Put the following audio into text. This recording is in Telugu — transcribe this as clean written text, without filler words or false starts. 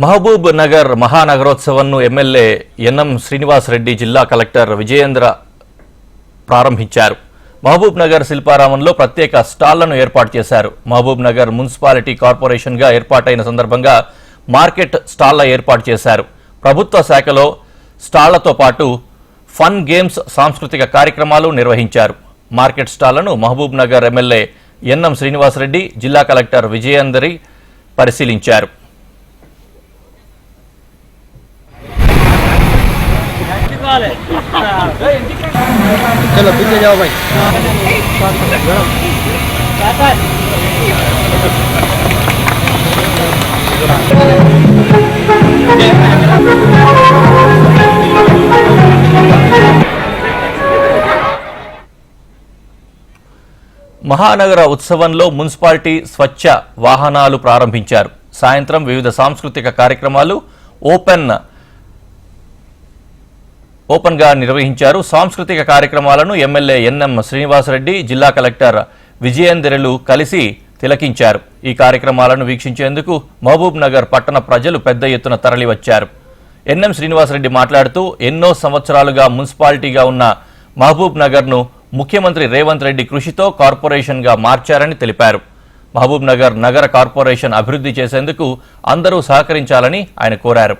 మహబూబ్ నగర్ మహానగరోత్సవంను ఎమ్మెల్యే ఎన్ఎం శ్రీనివాస్ రెడ్డి జిల్లా కలెక్టర్ విజయేంద్ర ప్రారంభించారు. మహబూబ్ నగర్ శిల్పారామంలో ప్రత్యేక స్టాళ్లను ఏర్పాటు చేశారు. మహబూబ్ నగర్ మున్సిపాలిటీ కార్పొరేషన్గా ఏర్పాటైన సందర్భంగా మార్కెట్ స్టాళ్ల ఏర్పాటు చేశారు. ప్రభుత్వ శాఖలో స్టాళ్లతో పాటు ఫన్ గేమ్స్, సాంస్కృతిక కార్యక్రమాలు నిర్వహించారు. మార్కెట్ స్టాళ్లను Mahabubnagar MLA NM Srinivas Reddy, జిల్లా కలెక్టర్ విజయేందరి పరిశీలించారు. चलो पीछे जाओ भाई। మహానగర ఉత్సవంలో మున్సిపాలిటీ స్వచ్ఛ వాహనాలు ప్రారంభించారు. సాయంత్రం వివిధ సాంస్కృతిక కార్యక్రమాలు ఓపెన్ గా నిర్వహించారు. సాంస్కృతిక కార్యక్రమాలను ఎమ్మెల్యే ఎన్ఎం శ్రీనివాసరెడ్డి, జిల్లా కలెక్టర్ విజయేందరులు కలిసి తిలకించారు. ఈ కార్యక్రమాలను వీక్షించేందుకు మహబూబ్ నగర్ పట్టణ ప్రజలు పెద్ద ఎత్తున తరలివచ్చారు. ఎన్ఎం శ్రీనివాసరెడ్డి మాట్లాడుతూ ఎన్నో సంవత్సరాలుగా మున్సిపాలిటీగా ఉన్న మహబూబ్ నగర్ను ముఖ్యమంత్రి రేవంత్ రెడ్డి కృషితో కార్పొరేషన్గా మార్చారని తెలిపారు. మహబూబ్ నగర్ నగర కార్పొరేషన్ అభివృద్ధి చేసేందుకు అందరూ సహకరించాలని ఆయన కోరారు.